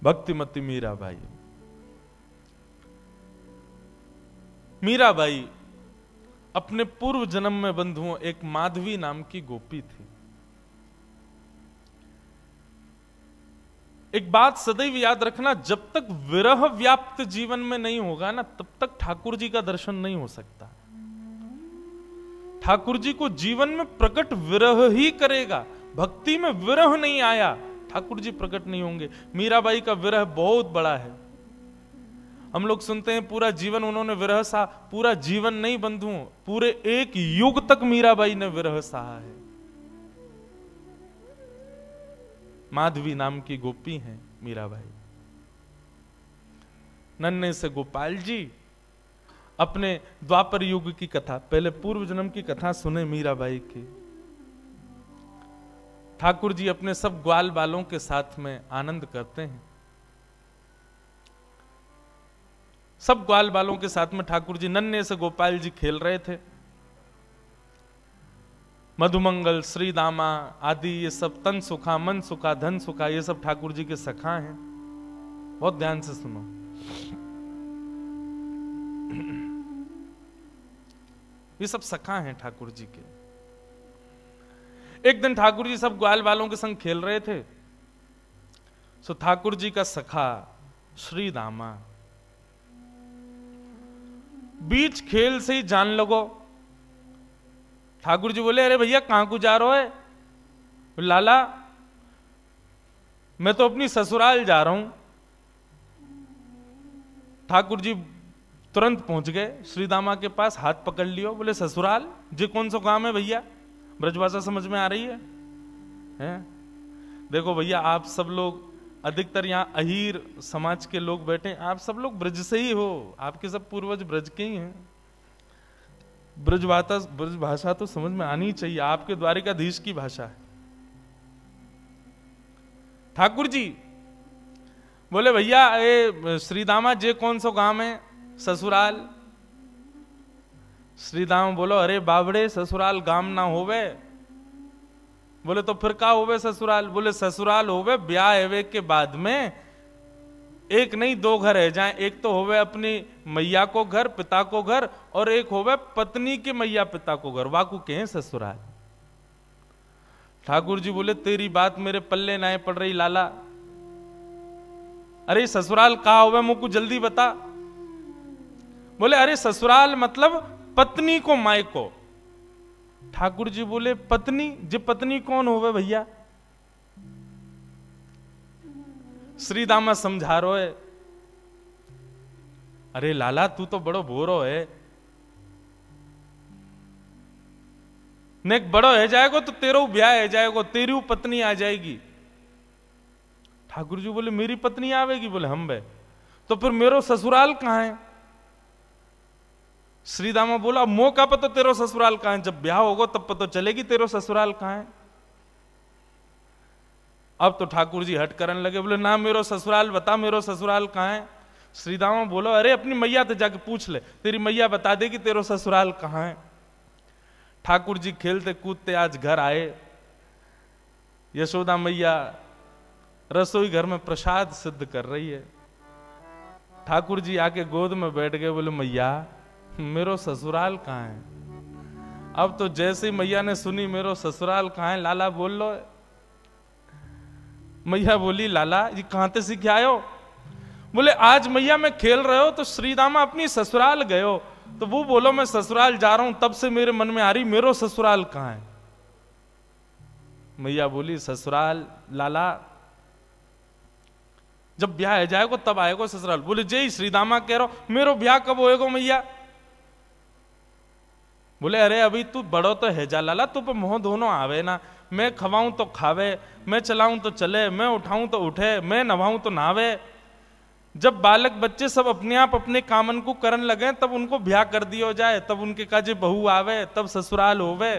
भक्तिमती मीराबाई। मीराबाई अपने पूर्व जन्म में बंधुओं एक माधवी नाम की गोपी थी। एक बात सदैव याद रखना, जब तक विरह व्याप्त जीवन में नहीं होगा ना, तब तक ठाकुर जी का दर्शन नहीं हो सकता। ठाकुर जी को जीवन में प्रकट विरह ही करेगा। भक्ति में विरह नहीं आया, ठाकुर जी प्रकट नहीं होंगे। मीराबाई का विरह बहुत बड़ा है। हम लोग सुनते हैं पूरा जीवन उन्होंने विरह सहा। पूरा जीवन नहीं बंधुओं, पूरे एक युग तक मीराबाई ने विरह सहा है। माधवी नाम की गोपी हैं मीराबाई। नन्हे से गोपाल जी अपने द्वापर युग की कथा, पहले पूर्व जन्म की कथा सुने मीराबाई की। ठाकुर जी अपने सब ग्वाल बालों के साथ में आनंद करते हैं। सब ग्वाल बालों के साथ में ठाकुर जी, नन्हे से गोपाल जी खेल रहे थे। मधुमंगल, श्री दामा आदि ये सब तन सुखा, मन सुखा, धन सुखा, ये सब ठाकुर जी के सखा हैं। बहुत ध्यान से सुनो। ये सब सखा हैं ठाकुर जी के। एक दिन ठाकुर जी सब ग्वाल बालों के संग खेल रहे थे। सो ठाकुर जी का सखा श्री दामा बीच खेल से ही जान लगो। ठाकुर जी बोले, अरे भैया कहां को जा रहे हो? लाला मैं तो अपनी ससुराल जा रहा हूं। ठाकुर जी तुरंत पहुंच गए श्रीदामा के पास, हाथ पकड़ लियो। बोले, ससुराल जी कौन सा काम है भैया? ब्रजभाषा समझ में आ रही है? देखो भैया, आप सब लोग अधिकतर यहाँ अहीर समाज के लोग बैठे, आप सब लोग ब्रज से ही हो। आपके सब पूर्वज ब्रज के ही हैं। ब्रज भाषा तो समझ में आनी चाहिए, आपके द्वारिकाधीश की भाषा है। ठाकुर जी बोले, भैया ये श्रीदामा जे कौन सा गांव है? ससुराल। श्रीदामा बोलो, अरे बाबड़े ससुराल गांव ना होवे। बोले, तो फिर का होवे ससुराल? बोले, ससुराल होवे ब्याह हेवे के बाद में एक नहीं दो घर है जाए। एक तो होवे अपनी मैया को घर, पिता को घर, और एक होवे पत्नी के मैया पिता को घर, वाकू के हैं ससुराल। ठाकुर जी बोले, तेरी बात मेरे पल्ले ना पड़ रही लाला। अरे ससुराल कहा होवे मुझको जल्दी बता। बोले, अरे ससुराल मतलब पत्नी को मायको। ठाकुर जी बोले, पत्नी जी पत्नी कौन होवे भैया? श्रीदामा समझा रो है, अरे लाला तू तो बड़ो भोरो है, नेक बड़ो है जाएगो तो तेरो ब्याह है जाएगो, तेरी पत्नी आ जाएगी। ठाकुर जी बोले, मेरी पत्नी आवेगी? बोले, हम बे। तो फिर मेरो ससुराल कहां है? श्रीदामा बोला, मौका पता तेरो ससुराल कहां है, जब ब्याह होगा तब पता चलेगी तेरो ससुराल कहां है। अब तो ठाकुर जी हट करने लगे, बोले, ना मेरो ससुराल बता, मेरो ससुराल कहां है? श्रीदामा बोलो, अरे अपनी मैया से जाके पूछ ले, तेरी मैया बता देगी तेरो ससुराल कहां है। ठाकुर जी खेलते कूदते आज घर आए। यशोदा मैया रसोई घर में प्रसाद सिद्ध कर रही है। ठाकुर जी आके गोद में बैठ गए, बोले, मैया मेरो ससुराल कहां है? अब तो जैसे ही मैया ने सुनी मेरो ससुराल कहां है, लाला बोल लो। मैया बोली, लाला ये कहां से सीख आए हो? बोले, आज मैया मैं खेल रहे हो तो श्रीदामा अपनी ससुराल गए हो, तो वो बोलो मैं ससुराल जा रहा हूं, तब से मेरे मन में आ रही मेरो ससुराल कहां है। मैया बोली, ससुराल लाला जब ब्याह है जाएगो तब आएगो ससुराल। बोले, जय श्रीदामा कह रहा हो, मेरो ब्याह कब होएगो मैया? बोले, अरे अभी तू बड़ो तो है जा लाला, तू पे मोह दोनों आवे ना। मैं खवाऊं तो खावे, मैं चलाऊं तो चले, मैं उठाऊं तो उठे, मैं नवाऊं तो नहावे। जब बालक बच्चे सब अपने आप अपने कामन को करन लगे तब उनको ब्याह कर दियो जाए, तब उनके काजे बहू आवे, तब ससुराल होवे।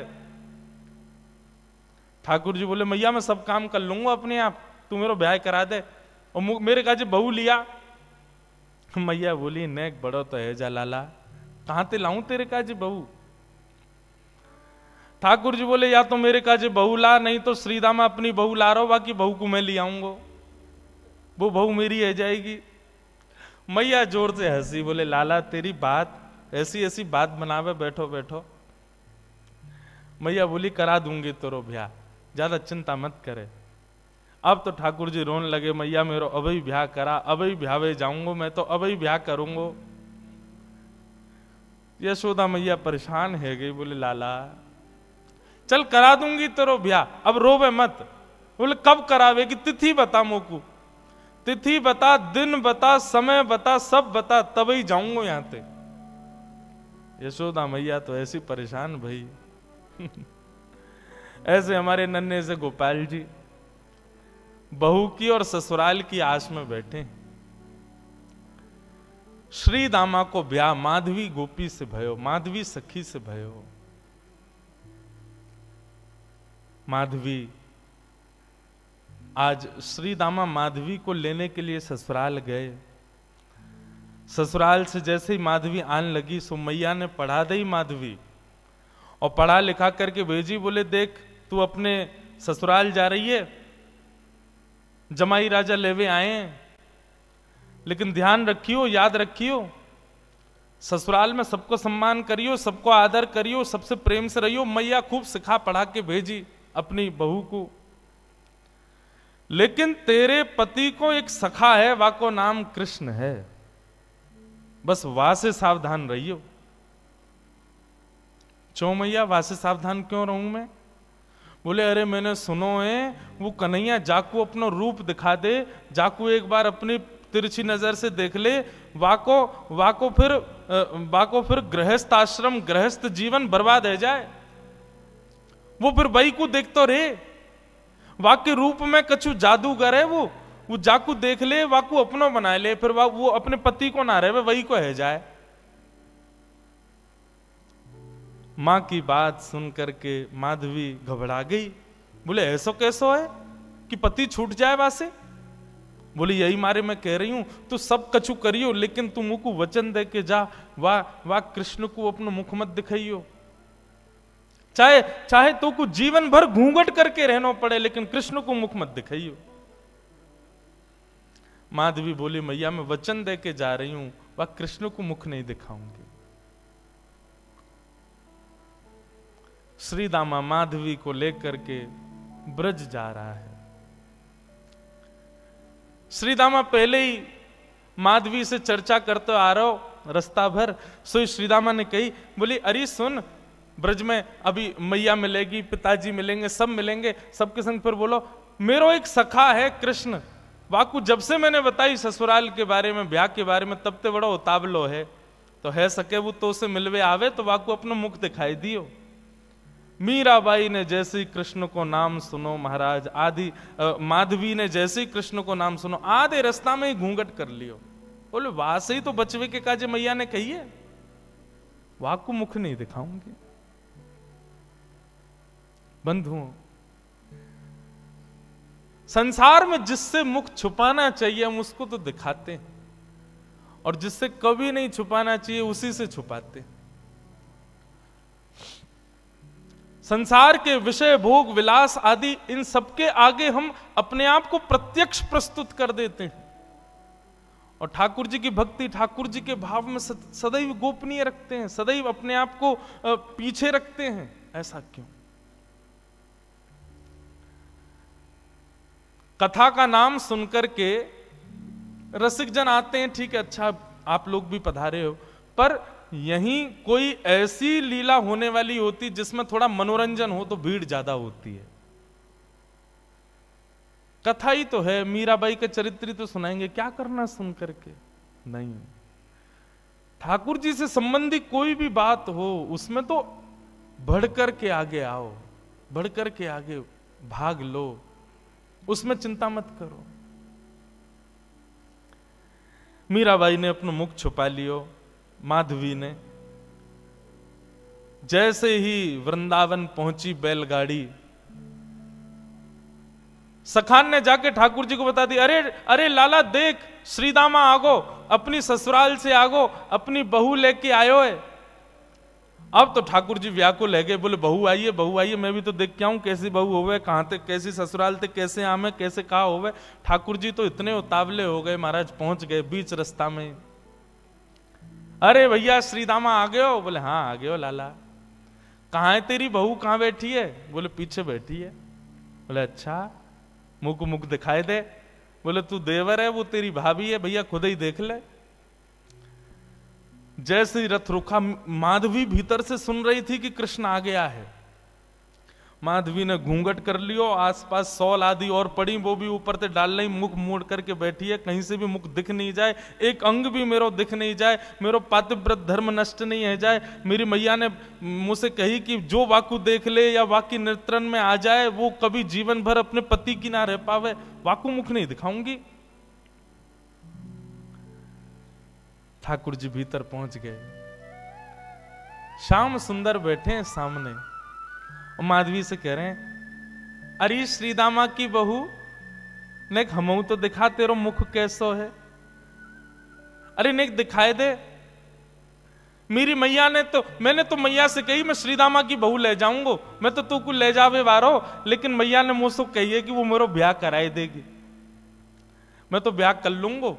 ठाकुर जी बोले, मैया मैं सब काम कर लूंगा अपने आप, तू मेरा ब्याह करा दे, और मेरे काजे बहू लिया। मैया बोली, नेक बड़ो तो है जा लाला, कहां ते लाऊं तेरे काजे बहू? ठाकुर जी बोले, या तो मेरे काजे बहू ला, नहीं तो श्रीदामा अपनी बहू ला रहा हो, बाकी बहू को मैं ले आऊंगा। वो बहू मेरी रह जाएगी। मैया जोर से हंसी, बोले लाला तेरी बात ऐसी ऐसी बात बनावे, बैठो बैठो। मैया बोली करा दूंगी तेरो ब्याह, ज्यादा चिंता मत करे। अब तो ठाकुर जी रोने लगे, मैया मेरो अभी ब्याह करा, अभी ब्यावे जाऊंगा, मैं तो अभी ब्याह करूंगा। यशोदा मैया परेशान है गई, बोले लाला चल करा दूंगी तेरो ब्याह, अब रोवे मत। बोले कब करावेगी, तिथि बता मोकू, तिथि बता, दिन बता, समय बता, सब बता, तभी जाऊंगा यहां से। यशोदा मैया तो ऐसी परेशान भाई। ऐसे हमारे नन्हे से गोपाल जी बहू की और ससुराल की आस में बैठे। श्री दामा को ब्याह माधवी गोपी से भयो, माधवी सखी से भयो। माधवी आज श्री दामा माधवी को लेने के लिए ससुराल गए। ससुराल से जैसे ही माधवी आने लगी, सो मैया ने पढ़ा दी माधवी और पढ़ा लिखा करके भेजी। बोले देख तू अपने ससुराल जा रही है, जमाई राजा लेवे आए, लेकिन ध्यान रखियो, याद रखियो, ससुराल में सबको सम्मान करियो, सबको आदर करियो, सबसे प्रेम से रहियो। मैया खूब सिखा पढ़ा के भेजी अपनी बहू को। लेकिन तेरे पति को एक सखा है, वाको नाम कृष्ण है, बस वहां से सावधान रहियो। क्यों मैया, वहां से सावधान क्यों रहूं मैं? बोले अरे मैंने सुनो है वो कन्हैया जाकू अपना रूप दिखा दे, जाकू एक बार अपनी तिरछी नजर से देख ले, वाको फिर गृहस्थ आश्रम गृहस्थ जीवन बर्बाद है जाए। वो फिर वही को देखते रहे, वाके रूप में कछु जादूगर है, वो जाकू देख ले, वाकू अपनो बना ले, फिर वो अपने पति को ना रहे, वही को है जाए। मां की बात सुन करके माधवी घबरा गई। बोले ऐसो कैसो है कि पति छूट जाए वासे? बोले यही मारे मैं कह रही हूं, तू सब कछु करियो, लेकिन तू मुझको वचन दे के जा, वाह कृष्ण को अपना मुख मत दिखाइयो। चाहे तो को जीवन भर घूंघट करके रहना पड़े, लेकिन कृष्ण को मुख मत दिखाइयो। माधवी बोली मैया मैं वचन दे के जा रही हूं, वह कृष्ण को मुख नहीं दिखाऊंगी। श्री दामा माधवी को लेकर के ब्रज जा रहा है। श्री दामा पहले ही माधवी से चर्चा करते आ रहा हो रास्ता भर। सो श्री दामा ने कही, बोली अरे सुन, ब्रज में अभी मैया मिलेगी, पिताजी मिलेंगे, सब मिलेंगे, सबके संग फिर बोलो मेरो एक सखा है कृष्ण, वाकू जब से मैंने बताई ससुराल के बारे में, ब्याह के बारे में, तब ते बड़ा उतावलो है, तो है सके वो तो से मिलवे आवे तो वाकू अपना मुख दिखाई दियो। मीराबाई ने जैसे ही कृष्ण को नाम सुनो महाराज, आदि माधवी ने जैसे ही कृष्ण को नाम सुनो, आधे रास्ता में ही घूंघट कर लियो। बोले वहां से ही तो बचवे के काजे मैया ने कही है, वहां को मुख नहीं दिखाऊंगी। बंधुओं, संसार में जिससे मुख छुपाना चाहिए हम उसको तो दिखाते हैं, और जिससे कभी नहीं छुपाना चाहिए उसी से छुपाते हैं। संसार के विषय भोग विलास आदि इन सबके आगे हम अपने आप को प्रत्यक्ष प्रस्तुत कर देते हैं, और ठाकुर जी की भक्ति, ठाकुर जी के भाव में सदैव गोपनीय रखते हैं, सदैव अपने आप को पीछे रखते हैं। ऐसा क्यों? कथा का नाम सुनकर के रसिक जन आते हैं, ठीक है, अच्छा आप लोग भी पधारे हो, पर यहीं कोई ऐसी लीला होने वाली होती जिसमें थोड़ा मनोरंजन हो तो भीड़ ज्यादा होती है। कथा ही तो है, मीराबाई के चरित्र तो सुनाएंगे, क्या करना सुन करके? नहीं, ठाकुर जी से संबंधी कोई भी बात हो उसमें तो बढ़कर के आगे आओ, बढ़कर के आगे भाग लो, उसमें चिंता मत करो। मीराबाई ने अपना मुख छुपा लियो, माधवी ने जैसे ही वृंदावन पहुंची बैलगाड़ी, सखान ने जाके ठाकुर जी को बता दी, अरे अरे लाला देख, श्रीदामा आगो, अपनी ससुराल से आगो, अपनी बहू लेके आयो है। अब तो ठाकुर जी व्याकुल है गए, बोले बहू आइए, मैं भी तो देख के आऊं कैसी बहू होवे, कहाँ थे, कैसी ससुराल थे, कैसे आमे, कैसे कहा होवे। ठाकुर जी तो इतने उतावले हो गए महाराज, पहुंच गए बीच रास्ता में। अरे भैया श्रीदामा आ गए हो? बोले हाँ आ गए हो लाला। कहाँ है तेरी बहू, कहाँ बैठी है? बोले पीछे बैठी है। बोले अच्छा, मुख मुख दिखाई दे। बोले तू देवर है, वो तेरी भाभी है, भैया खुद ही देख ले। जैसे ही रथ रुका, माधवी भीतर से सुन रही थी कि कृष्ण आ गया है। माधवी ने घूंघट कर लियो, आसपास सौल आदि और पड़ी, वो भी ऊपर से डाल ली, मुख मोड़ करके बैठी है, कहीं से भी मुख दिख नहीं जाए, एक अंग भी मेरो दिख नहीं जाए, मेरो पातिव्रत धर्म नष्ट नहीं है जाए। मेरी मैया ने मुझसे कही कि जो वाकु देख ले या वाकी नेत्रन में आ जाए वो कभी जीवन भर अपने पति की ना रह पावे, वाकु मुख नहीं दिखाऊंगी। ठाकुर जी भीतर पहुंच गए, श्याम सुंदर बैठे हैं सामने, और माधवी से कह रहे हैं अरे श्रीदामा की बहू नेक हमऊ तो दिखा, तेरो मुख कैसो है? अरे नेक दिखाए दे। मेरी मैया ने तो, मैंने तो मैया से कही मैं श्रीदामा की बहू ले जाऊंगा, मैं तो तू को ले जावे बारो, लेकिन मैया ने मुझसे कही है कि वो मेरा ब्याह कराए देगी। मैं तो ब्याह कर लूंगा,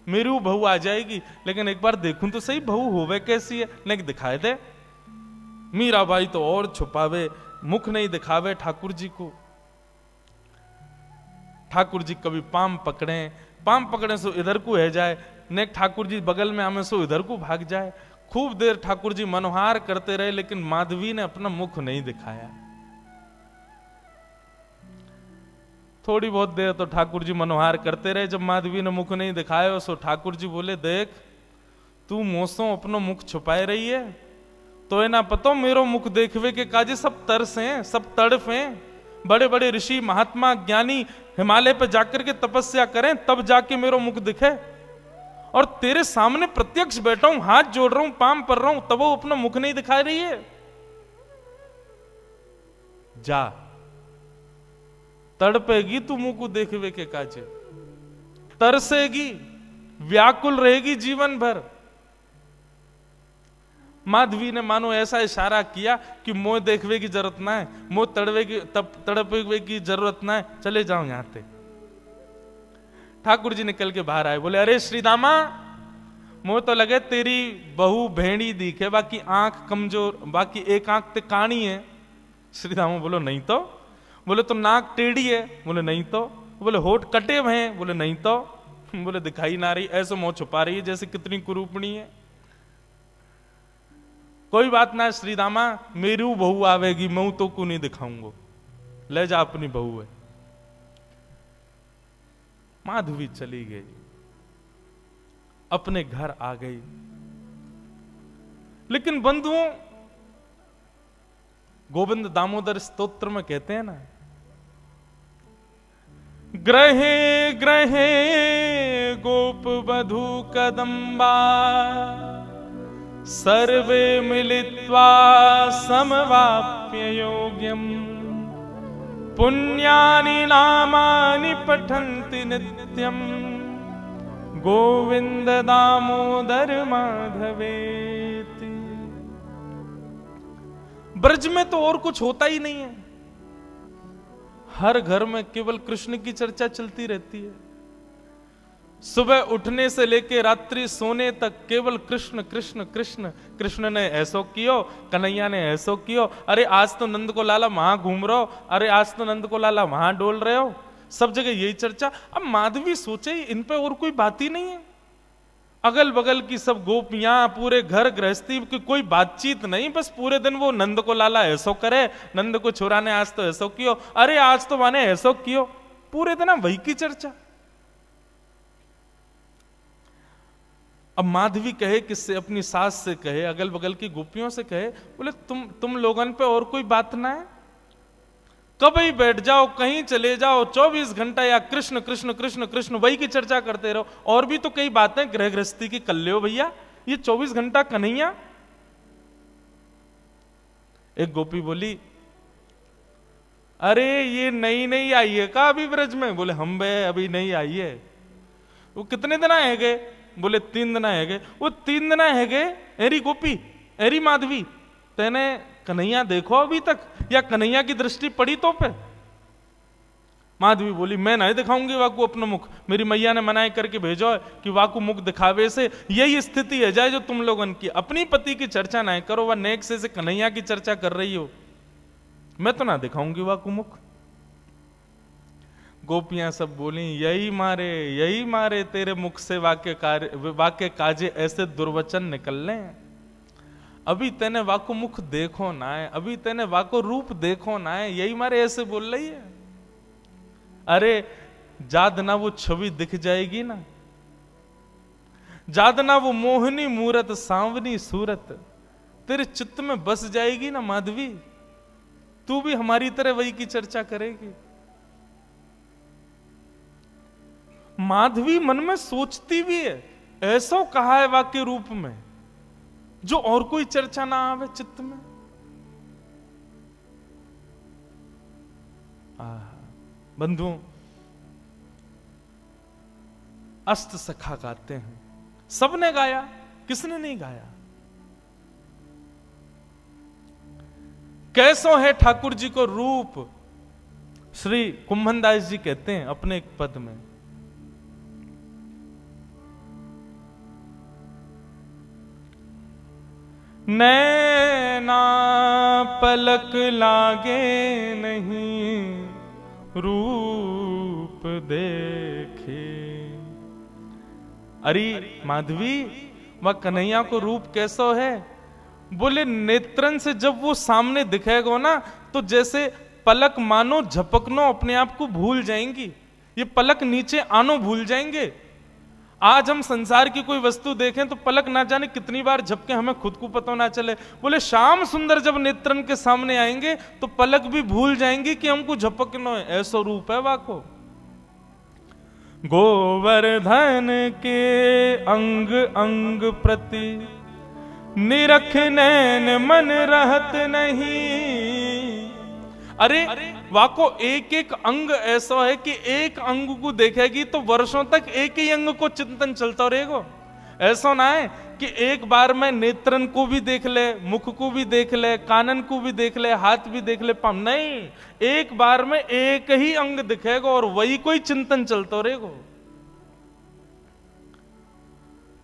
मेरी वो बहू आ जाएगी, लेकिन एक बार देखूं तो सही बहू होवे कैसी है, नेक दिखाए दे। मीरा बाई तो और छुपावे, मुख नहीं दिखावे ठाकुर जी को। ठाकुर जी कभी पाम पकड़े सो इधर को है जाए, नेक ठाकुर जी बगल में आमे सो इधर को भाग जाए। खूब देर ठाकुर जी मनोहार करते रहे, लेकिन माधवी ने अपना मुख नहीं दिखाया। थोड़ी बहुत देर तो ठाकुर जी मनोहार करते रहे, जब माधवी ने मुख नहीं दिखाया सो ठाकुर जी बोले देख तू मोसों अपनो मुख छुपाए रही है, तो है ना पतो मेरो मुख देखवे के काजे सब तरस हैं, सब तड़फ हैं। बड़े बड़े ऋषि महात्मा ज्ञानी हिमालय पे जाकर के तपस्या करें तब जाके मेरो मुख दिखे, और तेरे सामने प्रत्यक्ष बैठा हूं, हाथ जोड़ रहा हूं, पाम पर रहा हूं, तब वो अपना मुख नहीं दिखा रही है। जा तड़पेगी तू मुंह को देखवे के काजे, तरसेगी, व्याकुल रहेगी जीवन भर। माधवी ने मानो ऐसा इशारा किया कि मोह देखवे की जरूरत ना है, मोह तड़पवे की जरूरत ना है, चले जाओ यहां से। ठाकुर जी निकल के बाहर आए, बोले अरे श्रीदामा मोह तो लगे तेरी बहू भेड़ी दिखे, बाकी आंख कमजोर, बाकी एक आंख ते काणी है। श्रीदामा बोलो नहीं तो। बोले तो नाक टेढ़ी है? बोले नहीं तो। बोले होठ कटे हुए हैं? बोले नहीं तो। बोले दिखाई ना रही, ऐसे मुंह छुपा रही है जैसे कितनी कुरूपणी है। कोई बात ना श्रीदामा, मेरी बहू आवेगी, मैं तो को नहीं दिखाऊंगा, ले जा अपनी बहू है। माधवी चली गई, अपने घर आ गई। लेकिन बंधुओं, गोविंद दामोदर स्तोत्र में कहते हैं ना, ग्रहे ग्रहे गोप वधू कदम्बा सर्वे मिलित्वा समवाप्य योग्यम पुण्यानि नामानि पठन्ति नित्यम गोविंद दामोदर माधवेति। ब्रज में तो और कुछ होता ही नहीं है, हर घर में केवल कृष्ण की चर्चा चलती रहती है। सुबह उठने से लेके रात्रि सोने तक केवल कृष्ण कृष्ण कृष्ण। कृष्ण ने ऐसो कियो, कन्हैया ने ऐसो कियो, अरे आज तो नंद को लाला वहां घूम रहे हो, अरे आज तो नंद को लाला वहां डोल रहे हो, सब जगह यही चर्चा। अब माधवी सोचे इन पे और कोई बात ही नहीं है, अगल बगल की सब गोपियां, पूरे घर गृहस्थी की कोई बातचीत नहीं, बस पूरे दिन वो नंद को लाला ऐसो करे, नंद को छोरा ने आज तो ऐसो कियो, अरे आज तो माने ऐसो कियो, पूरे दिन वही की चर्चा। अब माधवी कहे किससे? अपनी सास से कहे, अगल बगल की गोपियों से कहे, बोले तुम लोगन पे और कोई बात ना है? कभी बैठ जाओ, कहीं चले जाओ, 24 घंटा या कृष्ण कृष्ण कृष्ण कृष्ण वही की चर्चा करते रहो। और भी तो कई बातें गृह गृहस्थी की कर ले हो भैया, ये 24 घंटा कन्हैया। एक गोपी बोली, अरे ये नई नई आई है का अभी ब्रज में? बोले हम बे अभी नहीं आई है। वो कितने दिन आए गए? बोले 3 दिन आए गए। वो 3 दिन आए गए? एरी गोपी, एरी माधवी, तेने कन्हैया देखो अभी तक, या कन्हैया की दृष्टि पड़ी तो पे? माधवी बोली मैं नहीं दिखाऊंगी वाकू अपना मुख, मेरी मैया ने मनाई करके भेजो है कि वाकू मुख दिखावे से यही स्थिति है जाए जो तुम लोगन की, अपनी पति की चर्चा ना करो, वह नेक से कन्हैया की चर्चा कर रही हो, मैं तो ना दिखाऊंगी वाकू मुख। गोपियां सब बोली यही मारे तेरे मुख से वाक्य काजे ऐसे दुर्वचन निकलने, अभी तेने वाको मुख देखो ना है, अभी तेने वाको रूप देखो ना है, यही मारे ऐसे बोल रही है। अरे जाद ना वो छवि दिख जाएगी ना, जाद ना वो मोहनी मूरत सांवनी सूरत तेरे चित्त में बस जाएगी ना माधवी, तू भी हमारी तरह वही की चर्चा करेगी। माधवी मन में सोचती भी है, ऐसा कहा है वाक्य रूप में जो और कोई चर्चा ना आवे चित्त में। बंधुओं, अष्ट सखा गाते हैं, सबने गाया, किसने नहीं गाया? कैसो है ठाकुर जी को रूप, श्री कुंभनदास जी कहते हैं अपने एक पद में, नैना पलक लागे नहीं रूप देखे। अरे माधवी, वह कन्हैया को रूप कैसो है? बोले नेत्रन से जब वो सामने दिखेगा ना तो जैसे पलक मानो झपकनो अपने आप को भूल जाएंगी, ये पलक नीचे आनो भूल जाएंगे। आज हम संसार की कोई वस्तु देखें तो पलक ना जाने कितनी बार झपके, हमें खुद को पता ना चले। बोले श्याम सुंदर जब नेत्रन के सामने आएंगे तो पलक भी भूल जाएंगी कि हमको झपकना है, ऐसा रूप है वाको। गोवर्धन के अंग अंग प्रति निरख नैन मन रहत नहीं। अरे वाको एक एक अंग ऐसा है कि एक अंग को देखेगी तो वर्षों तक एक ही अंग को चिंतन चलता रहेगा। ऐसा ना है कि एक बार में नेत्रन को भी देख ले, मुख को भी देख ले, कानन को भी देख ले, हाथ भी देख ले, पाँव नहीं, एक बार में एक ही अंग दिखेगा और वही कोई चिंतन चलता रहेगा।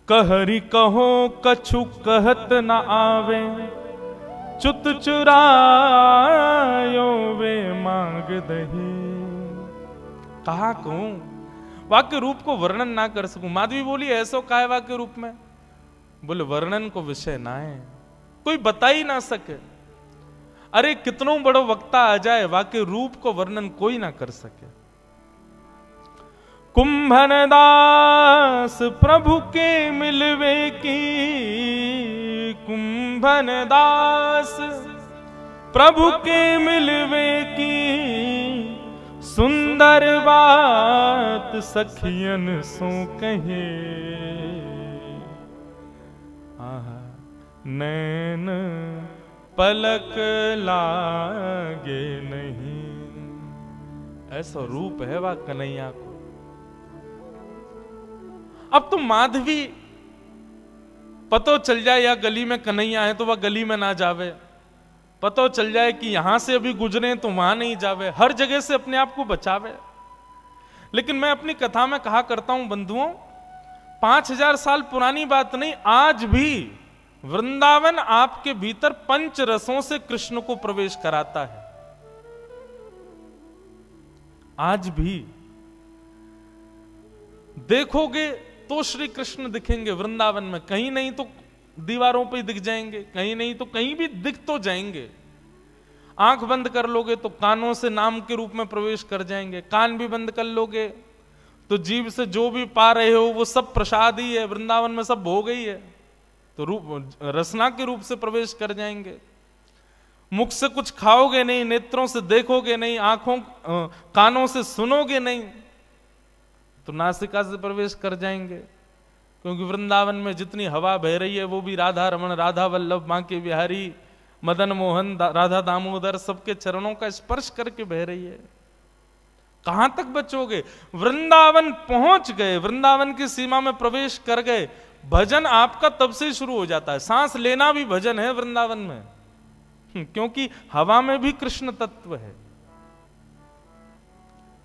कहरी कहो कछु कहत न आवे, चुत चुरायो वे मांग दही। कहा कहूं, वाक्य रूप को वर्णन ना कर सकूं। माधवी बोली ऐसो का है वाक्य रूप में? बोले वर्णन को विषय ना है, कोई बता ही ना सके। अरे कितनों बड़ो वक्ता आ जाए, वाक्य रूप को वर्णन कोई ना कर सके। कुंभनदास प्रभु के मिलवे की, कुंभनदास प्रभु के मिलवे की, सुंदर बात सखियन सो कहे। नैन पलक लागे नहीं, ऐसा रूप है वह कन्हैया को। अब तो माधवी पतो चल जाए या गली में कन्हैया है तो वह गली में ना जावे, पतो चल जाए कि यहां से अभी गुजरे तो वहां नहीं जावे, हर जगह से अपने आप को बचावे। लेकिन मैं अपनी कथा में कहा करता हूं बंधुओं, 5000 साल पुरानी बात नहीं, आज भी वृंदावन आपके भीतर पंच रसों से कृष्ण को प्रवेश कराता है। आज भी देखोगे तो श्री कृष्ण दिखेंगे वृंदावन में, कहीं नहीं तो दीवारों पे दिख जाएंगे, कहीं नहीं तो कहीं भी दिख तो जाएंगे। आंख बंद कर लोगे तो कानों से नाम के रूप में प्रवेश कर जाएंगे, कान भी बंद कर लोगे तो जीभ से जो भी पा रहे हो वो सब प्रसाद ही है, वृंदावन में सब भोग ही है, तो रूप रसना के रूप से प्रवेश कर जाएंगे। मुख से कुछ खाओगे नहीं, नेत्रों से देखोगे नहीं, आंखों कानों से सुनोगे नहीं, तो नासिका से प्रवेश कर जाएंगे। क्योंकि वृंदावन में जितनी हवा बह रही है वो भी राधा रमण, राधा वल्लभ, बांके बिहारी, मदन मोहन, राधा दामोदर सबके चरणों का स्पर्श करके बह रही है। कहां तक बचोगे? वृंदावन पहुंच गए, वृंदावन की सीमा में प्रवेश कर गए, भजन आपका तब से शुरू हो जाता है। सांस लेना भी भजन है वृंदावन में। क्योंकि हवा में भी कृष्ण तत्व है।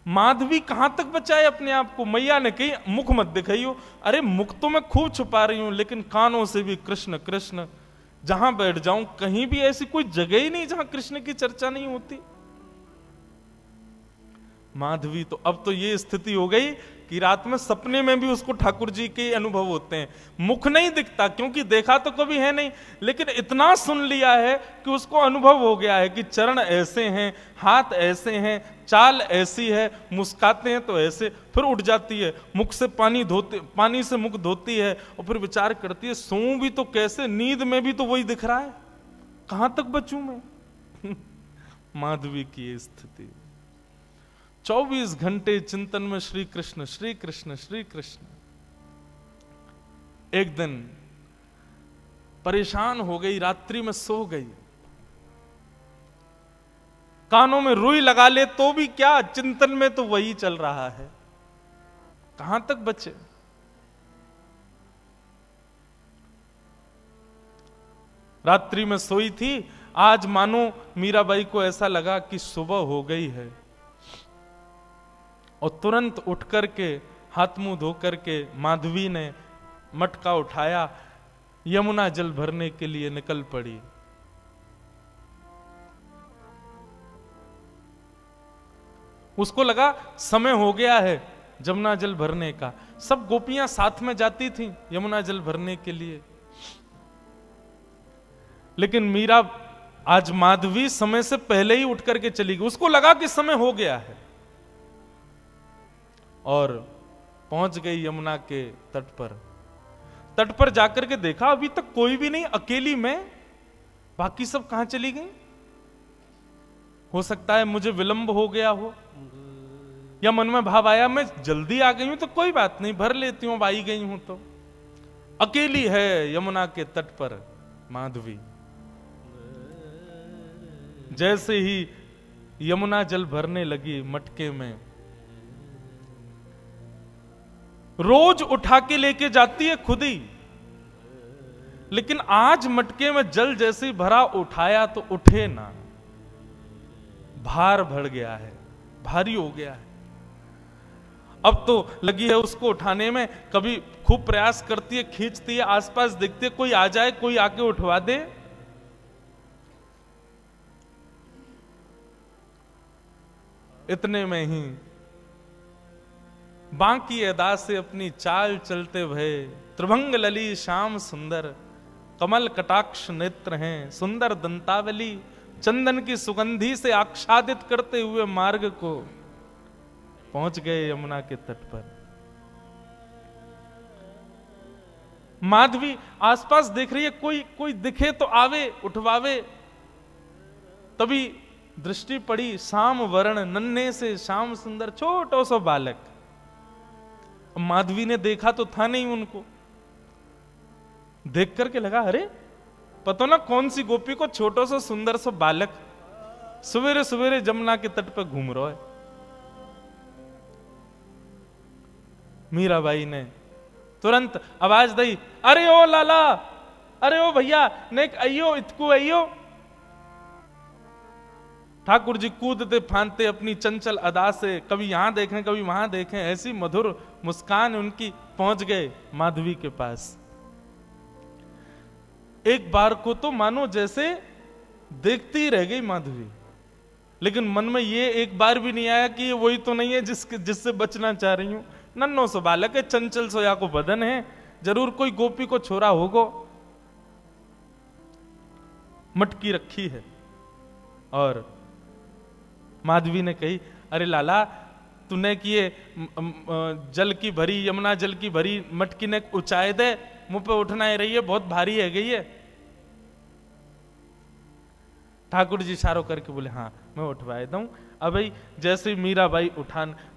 माधवी कहां तक बचाए अपने आप को? मैया ने कही मुख मत दिखाइयो। अरे मुख तो मैं खूब छुपा रही हूं, लेकिन कानों से भी कृष्ण कृष्ण। जहां बैठ जाऊं कहीं भी ऐसी कोई जगह ही नहीं जहां कृष्ण की चर्चा नहीं होती। माधवी तो अब तो ये स्थिति हो गई कि रात में सपने में भी उसको ठाकुर जी के अनुभव होते हैं। मुख नहीं दिखता क्योंकि देखा तो कभी है नहीं, लेकिन इतना सुन लिया है कि उसको अनुभव हो गया है कि चरण ऐसे हैं, हाथ ऐसे हैं, चाल ऐसी है, मुस्काते हैं तो ऐसे। फिर उठ जाती है, मुख से पानी से मुख धोती है और फिर विचार करती है सोऊं भी तो कैसे, नींद में भी तो वही दिख रहा है, कहां तक बचूं मैं। माधवी की ये स्थिति। 24 घंटे चिंतन में श्री कृष्ण श्री कृष्ण श्री कृष्ण। एक दिन परेशान हो गई, रात्रि में सो गई, कानों में रुई लगा ले तो भी क्या, चिंतन में तो वही चल रहा है, कहां तक बचे। रात्रि में सोई थी। आज मानो मीराबाई को ऐसा लगा कि सुबह हो गई है, और तुरंत उठ करके हाथ मुंह धो करके माधवी ने मटका उठाया, यमुना जल भरने के लिए निकल पड़ी। उसको लगा समय हो गया है यमुना जल भरने का। सब गोपियां साथ में जाती थीं यमुना जल भरने के लिए, लेकिन मीरा आज माधवी समय से पहले ही उठ करके चली गई। उसको लगा कि समय हो गया है, और पहुंच गई यमुना के तट पर। तट पर जाकर के देखा अभी तक कोई भी नहीं, अकेली मैं, बाकी सब कहां चली गई। हो सकता है मुझे विलंब हो गया हो, या मन में भाव आया मैं जल्दी आ गई हूं तो कोई बात नहीं, भर लेती हूं, आई गई हूं तो। अकेली है यमुना के तट पर माधवी। जैसे ही यमुना जल भरने लगी मटके में, रोज उठा के लेके जाती है खुद ही, लेकिन आज मटके में जल जैसे ही भरा, उठाया तो उठे ना, भार बढ़ गया है, भारी हो गया है। अब तो लगी है उसको उठाने में, कभी खूब प्रयास करती है, खींचती है, आसपास देखती है कोई आ जाए, कोई आके उठवा दे। इतने में ही बांकी अदा से अपनी चाल चलते भये, त्रिभंग लली श्याम सुंदर, कमल कटाक्ष नेत्र हैं, सुंदर दंतावली, चंदन की सुगंधी से आच्छादित करते हुए मार्ग को पहुंच गए यमुना के तट पर। माधवी आसपास देख रही है, कोई दिखे तो आवे, उठवावे। तभी दृष्टि पड़ी श्याम वर्ण, नन्हे से श्याम सुंदर छोटो सो बालक। माधवी ने देखा तो था नहीं उनको, देख करके लगा अरे पता ना कौन सी गोपी को छोटो सो सुंदर सो बालक सवेरे सवेरे जमुना के तट पर घूम रहा है। मीराबाई ने तुरंत आवाज दी, अरे ओ लाला, अरे ओ भैया, नेक आइयो, इतको आइयो। ठाकुर जी कूदते फांदते अपनी चंचल अदा से, कभी यहां देखें कभी वहां देखें, ऐसी मधुर मुस्कान उनकी, पहुंच गए माधवी के पास। एक बार को तो मानो जैसे देखती ही रह गई माधवी, लेकिन मन में ये एक बार भी नहीं आया कि ये वही तो नहीं है जिससे बचना चाह रही हूं। नन्नो सो बालक है, चंचल सोया को बदन है, जरूर कोई गोपी को छोरा होगो। मटकी रखी है और माधवी ने कही, अरे लाला तूने किए जल की भरी, यमुना जल की भरी मटकी ने ऊंचाई दे, मुंह पे उठना ही रही है, बहुत भारी है गई है। ठाकुर जी इशारों करके बोले हाँ मैं उठवाए दूं। अब भाई जैसे मीराबाई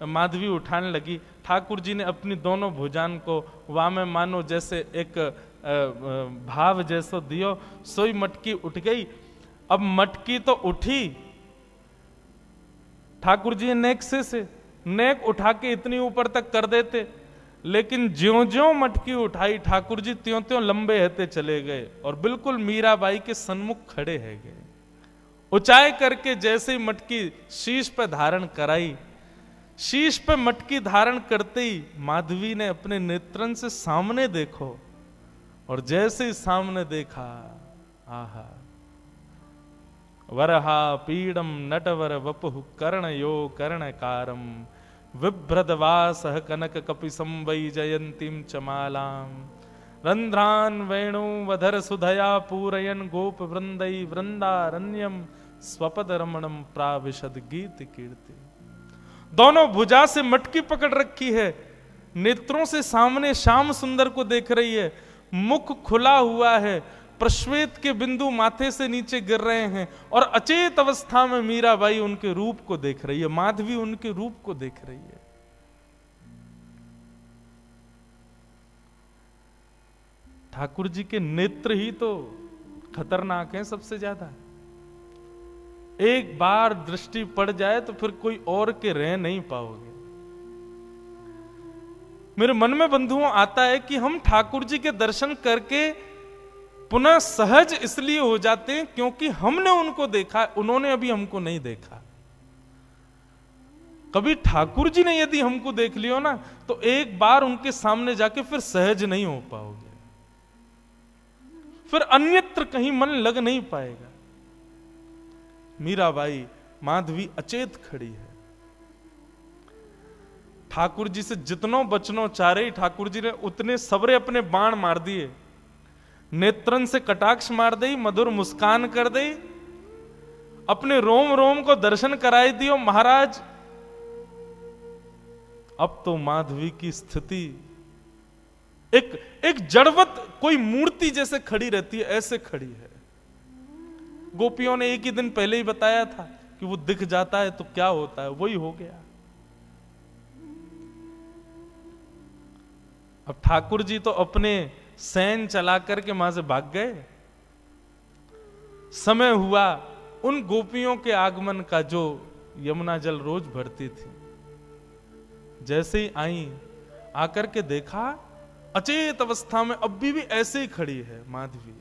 माधवी उठाने लगी, ठाकुर जी ने अपनी दोनों भुजान को वामे मानो जैसे एक भाव जैसो दियो, सोई मटकी उठ गई। अब मटकी तो उठी, ठाकुर जी नेक से नेक उठा के इतनी ऊपर तक कर देते, लेकिन ज्यों ज्यों मटकी उठाई ठाकुर जी त्यों त्यों लंबे रहते चले गए और बिल्कुल मीराबाई के सन्मुख खड़े है गए। ऊंचाई करके जैसे ही मटकी शीश पे धारण कराई, शीश पे मटकी धारण करते ही माधवी ने अपने नेत्रन से सामने देखो, और जैसे ही सामने देखा, आहा, वरहा पीडम नटवर वपुः कर्णयो कर्णकारम विभ्रदवास कनक कपिसं वै जयंतीम चमालाम रंध्रान वेणु वधर सुधया पूरयन गोप वृंदई वृंदारण्यम स्वपद रमणम प्राविशद गीत कीर्ति। दोनों भुजा से मटकी पकड़ रखी है, नेत्रों से सामने श्याम सुंदर को देख रही है, मुख खुला हुआ है, प्रश्वेत के बिंदु माथे से नीचे गिर रहे हैं, और अचेत अवस्था में मीराबाई उनके रूप को देख रही है, माधवी उनके रूप को देख रही है। ठाकुर जी के नेत्र ही तो खतरनाक हैं सबसे ज्यादा। एक बार दृष्टि पड़ जाए तो फिर कोई और के रह नहीं पाओगे। मेरे मन में बंधुओं आता है कि हम ठाकुर जी के दर्शन करके पुनः सहज इसलिए हो जाते हैं क्योंकि हमने उनको देखा, उन्होंने अभी हमको नहीं देखा। कभी ठाकुर जी ने यदि हमको देख लियो ना, तो एक बार उनके सामने जाके फिर सहज नहीं हो पाओगे, फिर अन्यत्र कहीं मन लग नहीं पाएगा। मीराबाई माधवी अचेत खड़ी है, ठाकुर जी से जितनों बचनों चारे ठाकुर जी ने उतने सबरे अपने बाण मार दिए, नेत्रन से कटाक्ष मार दी, मधुर मुस्कान कर दी, अपने रोम रोम को दर्शन कराई दियो। महाराज अब तो माधवी की स्थिति एक जड़वत कोई मूर्ति जैसे खड़ी रहती है, ऐसे खड़ी है। गोपियों ने एक ही दिन पहले ही बताया था कि वो दिख जाता है तो क्या होता है, वही हो गया। अब ठाकुर जी तो अपने सैन चला करके वहां से भाग गए। समय हुआ उन गोपियों के आगमन का जो यमुना जल रोज भरती थी। जैसे ही आई, आकर के देखा अचेत अवस्था में अब भी ऐसे ही खड़ी है माधवी।